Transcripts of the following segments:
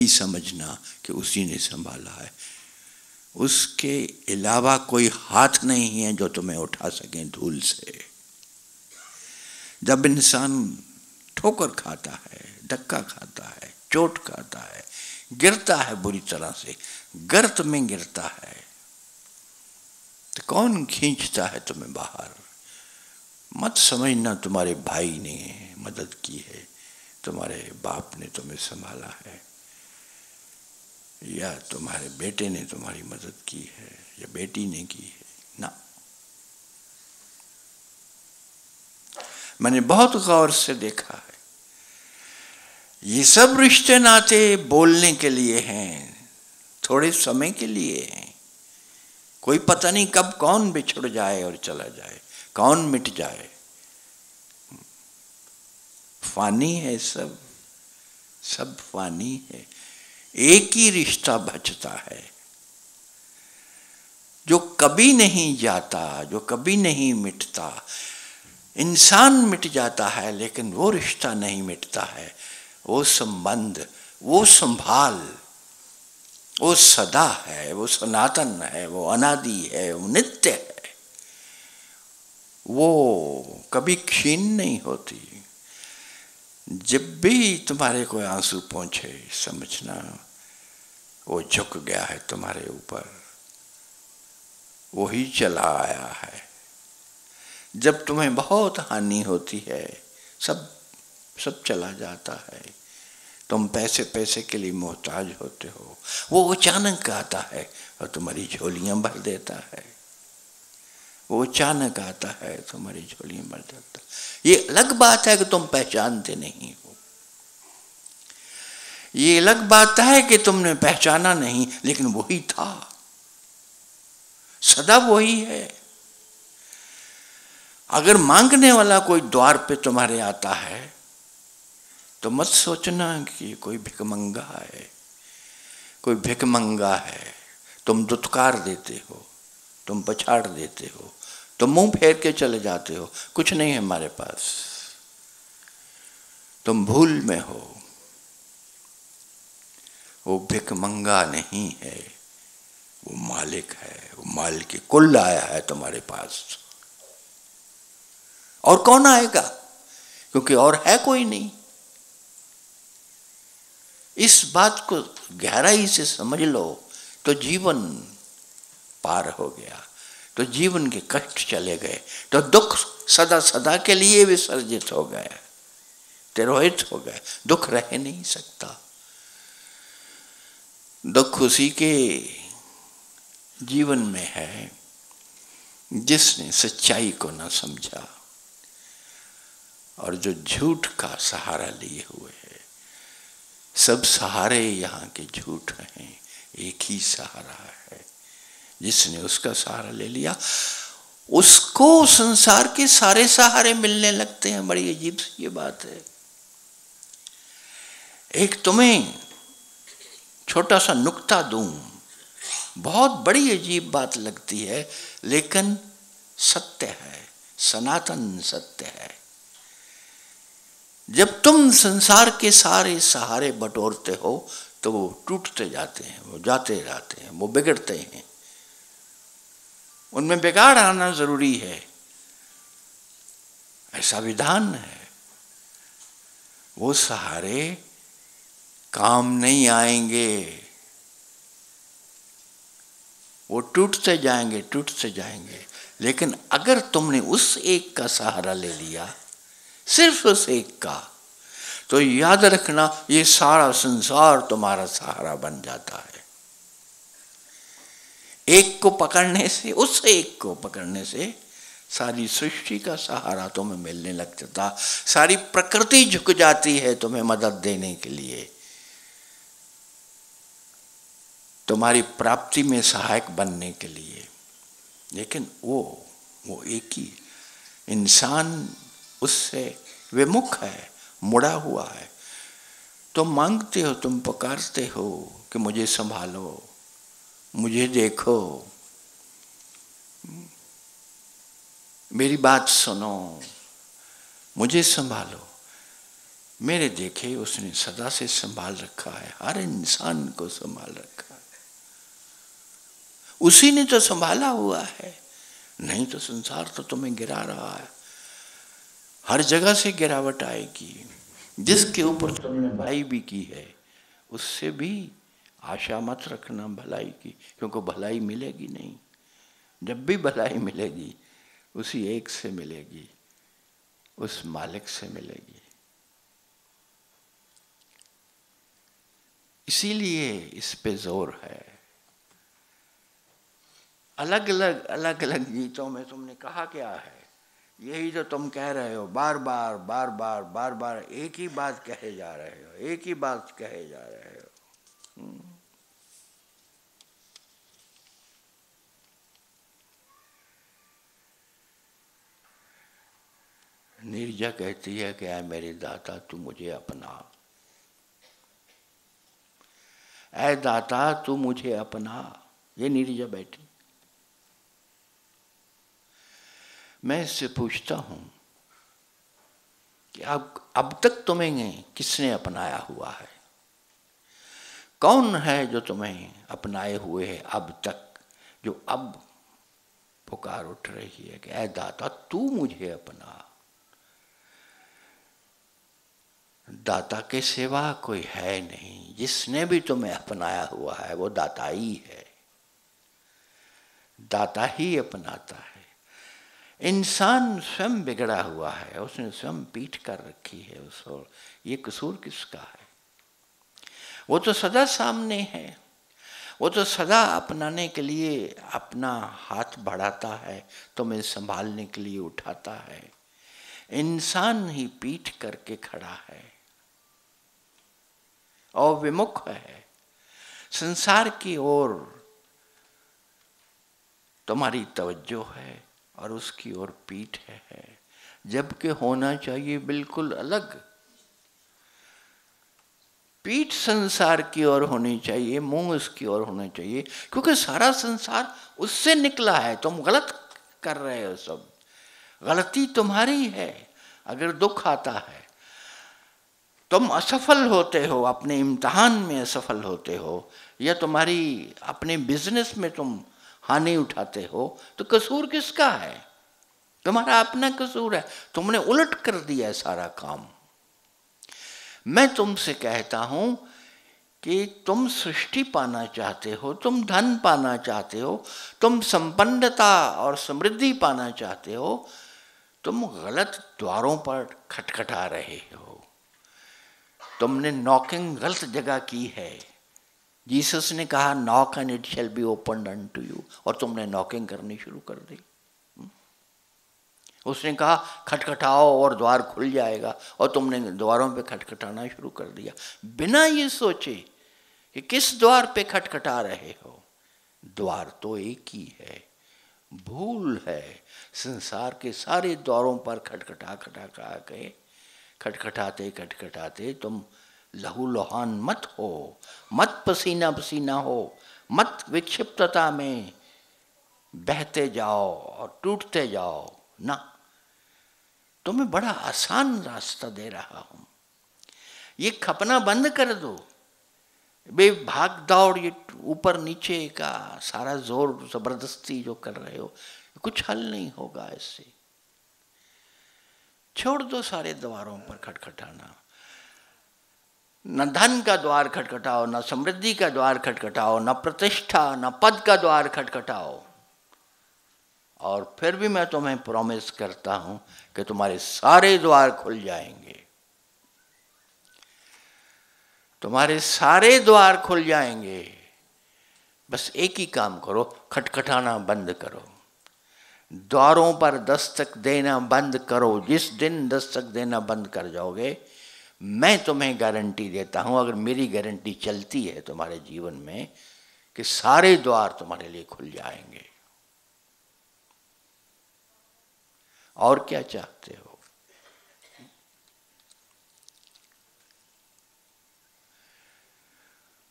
समझना कि उसी ने संभाला है। उसके अलावा कोई हाथ नहीं है जो तुम्हें उठा सके धूल से। जब इंसान ठोकर खाता है, धक्का खाता है, चोट खाता है, गिरता है बुरी तरह से, गर्त में गिरता है, तो कौन खींचता है तुम्हें बाहर? मत समझना तुम्हारे भाई ने मदद की है, तुम्हारे बाप ने तुम्हें संभाला है, या तुम्हारे बेटे ने तुम्हारी मदद की है, या बेटी ने की है। ना, मैंने बहुत गौर से देखा है, ये सब रिश्ते नाते बोलने के लिए हैं, थोड़े समय के लिए हैं। कोई पता नहीं कब कौन बिछड़ जाए और चला जाए, कौन मिट जाए। फानी है, सब सब फानी है। एक ही रिश्ता बचता है जो कभी नहीं जाता, जो कभी नहीं मिटता। इंसान मिट जाता है लेकिन वो रिश्ता नहीं मिटता है, वो संबंध, वो संभाल, वो सदा है, वो सनातन है, वो अनादि है, वो नित्य है, वो कभी क्षीण नहीं होती। जब भी तुम्हारे कोई आंसू पहुंचे, समझना वो झुक गया है तुम्हारे ऊपर, वो ही चला आया है। जब तुम्हें बहुत हानि होती है, सब सब चला जाता है, तुम पैसे पैसे के लिए मोहताज होते हो, वो अचानक आता है और तुम्हारी झोलियां भर देता है। वो अचानक आता है, तुम्हारी झोलियां भर देता है। ये अलग बात है कि तुम पहचानते नहीं हो, ये अलग बात है कि तुमने पहचाना नहीं, लेकिन वही था, सदा वही है। अगर मांगने वाला कोई द्वार पे तुम्हारे आता है तो मत सोचना कि कोई भिखमंगा है, कोई भिखमंगा है। तुम दुत्कार देते हो, तुम पछाड़ देते हो, तुम मुंह फेर के चले जाते हो, कुछ नहीं है हमारे पास, तुम भूल में हो। वो भिखमंगा नहीं है, वो मालिक है, वो माल की कुल आया है तुम्हारे पास। और कौन आएगा? क्योंकि और है कोई नहीं। इस बात को गहराई से समझ लो तो जीवन पार हो गया, तो जीवन के कष्ट चले गए, तो दुख सदा सदा के लिए विसर्जित हो गए, तिरोहित हो गए। दुख रह नहीं सकता। दुख उसी के जीवन में है जिसने सच्चाई को न समझा और जो झूठ का सहारा लिए हुए है। सब सहारे यहाँ के झूठ हैं, एक ही सहारा है। जिसने उसका सहारा ले लिया उसको संसार के सारे सहारे मिलने लगते हैं। बड़ी अजीब सी ये बात है। एक तुम्हें छोटा सा नुक्ता दूं, बहुत बड़ी अजीब बात लगती है लेकिन सत्य है, सनातन सत्य है। जब तुम संसार के सारे सहारे बटोरते हो तो वो टूटते जाते हैं, वो जाते जाते हैं, वो बिगड़ते हैं, उनमें बिगाड़ आना जरूरी है, ऐसा विधान है। वो सहारे काम नहीं आएंगे, वो टूटते जाएंगे, टूटते जाएंगे। लेकिन अगर तुमने उस एक का सहारा ले लिया, सिर्फ उस एक का, तो याद रखना ये सारा संसार तुम्हारा सहारा बन जाता है। एक को पकड़ने से, उस एक को पकड़ने से सारी सृष्टि का सहारा तुम्हें मिलने लग जाता। सारी प्रकृति झुक जाती है तुम्हें मदद देने के लिए, तुम्हारी प्राप्ति में सहायक बनने के लिए। लेकिन वो एक ही इंसान उससे विमुख है, मुड़ा हुआ है। तुम मांगते हो, तुम पुकारते हो कि मुझे संभालो, मुझे देखो, मेरी बात सुनो, मुझे संभालो। मेरे देखे उसने सदा से संभाल रखा है, हर इंसान को संभाल रखा है। उसी ने तो संभाला हुआ है, नहीं तो संसार तो तुम्हें गिरा रहा है। हर जगह से गिरावट आएगी। जिसके ऊपर तुमने भलाई भी की है उससे भी आशा मत रखना भलाई की, क्योंकि भलाई मिलेगी नहीं। जब भी भलाई मिलेगी उसी एक से मिलेगी, उस मालिक से मिलेगी। इसीलिए इस पे जोर है। अलग अलग गीतों में तुमने कहा क्या है? यही तो तुम कह रहे हो, बार बार बार बार बार बार एक ही बात कहे जा रहे हो, एक ही बात कहे जा रहे हो। नीरजा कहती है कि ऐ मेरे दाता तू मुझे अपना, ऐ दाता तू मुझे अपना। ये नीरजा बैठी। मैं इससे पूछता हूं कि अब तक तुम्हें किसने अपनाया हुआ है? कौन है जो तुम्हें अपनाए हुए है अब तक, जो अब पुकार उठ रही है कि ऐ दाता तू मुझे अपना। दाता के सिवा कोई है नहीं। जिसने भी तुम्हें अपनाया हुआ है वो दाता ही है, दाता ही अपनाता है। इंसान स्वयं बिगड़ा हुआ है, उसने स्वयं पीठ कर रखी है उसको। ये कसूर किसका है? वो तो सदा सामने है, वो तो सदा अपनाने के लिए अपना हाथ बढ़ाता है, तुम्हें संभालने के लिए उठाता है। इंसान ही पीठ करके खड़ा है और विमुख है संसार की ओर। तुम्हारी तवज्जो है और उसकी ओर पीठ है, जबकि होना चाहिए बिल्कुल अलग। पीठ संसार की ओर होनी चाहिए, मुंह उसकी ओर होना चाहिए, क्योंकि सारा संसार उससे निकला है। तुम गलत कर रहे हो, सब गलती तुम्हारी है। अगर दुख आता है, तुम असफल होते हो, अपने इम्तिहान में असफल होते हो, या तुम्हारी अपने बिजनेस में तुम हानि उठाते हो, तो कसूर किसका है? तुम्हारा अपना कसूर है। तुमने उलट कर दिया है सारा काम। मैं तुमसे कहता हूं कि तुम सृष्टि पाना चाहते हो, तुम धन पाना चाहते हो, तुम संपन्नता और समृद्धि पाना चाहते हो, तुम गलत द्वारों पर खटखटा रहे हो। तुमने नॉकिंग गलत जगह की है। जीसस ने कहा knock and it shall be opened unto you, और तुमने नॉकिंग करनी शुरू कर दी। उसने कहा खटखटाओ और द्वार खुल जाएगा, और तुमने द्वारों पे खटखटाना शुरू कर दिया बिना ये सोचे कि किस द्वार पे खटखटा रहे हो। द्वार तो एक ही है। भूल है संसार के सारे द्वारों पर खटखटाते खटखटाते तुम लहू लुहान मत हो, मत पसीना पसीना हो, मत विक्षिप्तता में बहते जाओ और टूटते जाओ ना। तुम्हें बड़ा आसान रास्ता दे रहा हूं। ये खपना बंद कर दो। बे भाग दौड़, ये ऊपर नीचे का सारा जोर जबरदस्ती जो कर रहे हो, कुछ हल नहीं होगा इससे। छोड़ दो सारे द्वारों पर खटखटाना। न धन का द्वार खटखटाओ, न समृद्धि का द्वार खटखटाओ, न प्रतिष्ठा, न पद का द्वार खटखटाओ। और फिर भी मैं तुम्हें प्रॉमिस करता हूं कि तुम्हारे सारे द्वार खुल जाएंगे। तुम्हारे सारे द्वार खुल जाएंगे। बस एक ही काम करो, खटखटाना बंद करो, द्वारों पर दस्तक देना बंद करो। जिस दिन दस्तक देना बंद कर जाओगे, मैं तुम्हें गारंटी देता हूं, अगर मेरी गारंटी चलती है तुम्हारे जीवन में, कि सारे द्वार तुम्हारे लिए खुल जाएंगे। और क्या चाहते हो?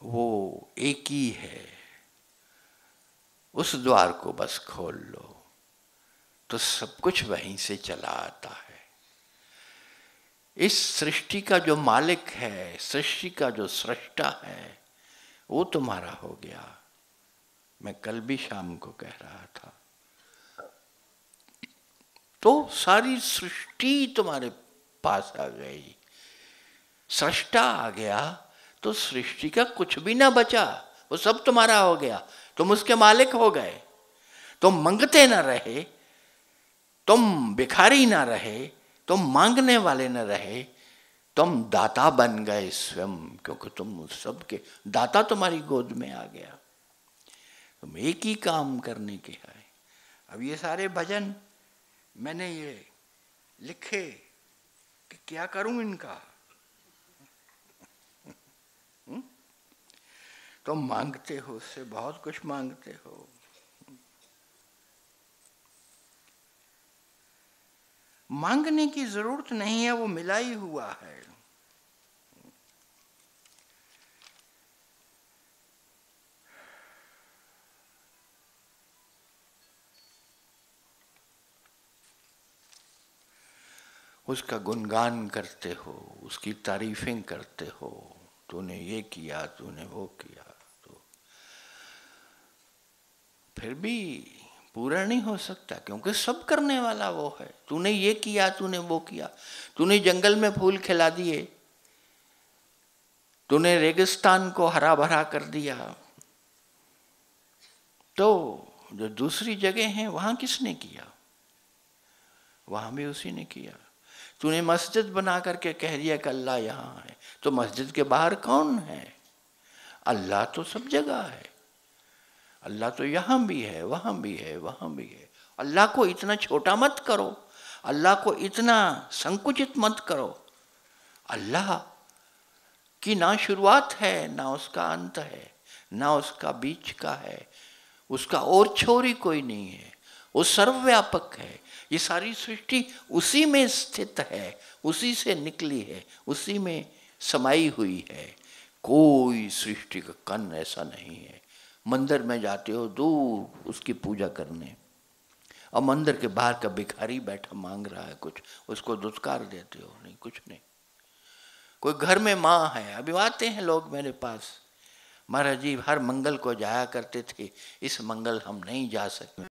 वो एक ही है, उस द्वार को बस खोल लो तो सब कुछ वहीं से चला आता है। इस सृष्टि का जो मालिक है, सृष्टि का जो सृष्टा है, वो तुम्हारा हो गया। मैं कल भी शाम को कह रहा था, तो सारी सृष्टि तुम्हारे पास आ गई। सृष्टा आ गया तो सृष्टि का कुछ भी ना बचा, वो सब तुम्हारा हो गया। तुम उसके मालिक हो गए। तुम मांगते ना रहे, तुम भिखारी ना रहे, तुम मांगने वाले न रहे, तुम दाता बन गए स्वयं, क्योंकि तुम सबके दाता तुम्हारी गोद में आ गया। तुम एक ही काम करने के है। अब ये सारे भजन मैंने ये लिखे कि क्या करूं इनका। तुम मांगते हो, उससे बहुत कुछ मांगते हो। मांगने की जरूरत नहीं है, वो मिला ही हुआ है। उसका गुणगान करते हो, उसकी तारीफें करते हो, तूने ये किया, तूने वो किया, तो फिर भी पूरा नहीं हो सकता, क्योंकि सब करने वाला वो है। तूने ये किया, तूने वो किया, तूने जंगल में फूल खिला दिए, तूने रेगिस्तान को हरा भरा कर दिया, तो जो दूसरी जगह हैं वहां किसने किया? वहां भी उसी ने किया। तूने मस्जिद बना करके कह दिया कि अल्लाह यहाँ है, तो मस्जिद के बाहर कौन है? अल्लाह तो सब जगह है। अल्लाह तो यहाँ भी है, वहां भी है, वहां भी है। अल्लाह को इतना छोटा मत करो, अल्लाह को इतना संकुचित मत करो। अल्लाह की ना शुरुआत है, ना उसका अंत है, ना उसका बीच का है, उसका और छोर ही कोई नहीं है। वो सर्वव्यापक है। ये सारी सृष्टि उसी में स्थित है, उसी से निकली है, उसी में समाई हुई है। कोई सृष्टि का कण ऐसा नहीं है। मंदिर में जाते हो दूर उसकी पूजा करने, और मंदिर के बाहर का भिखारी बैठा मांग रहा है कुछ, उसको दुत्कार देते हो? नहीं, कुछ नहीं। कोई घर में माँ है, अभी आते हैं लोग मेरे पास, महाराज जी हर मंगल को जाया करते थे, इस मंगल हम नहीं जा सकते।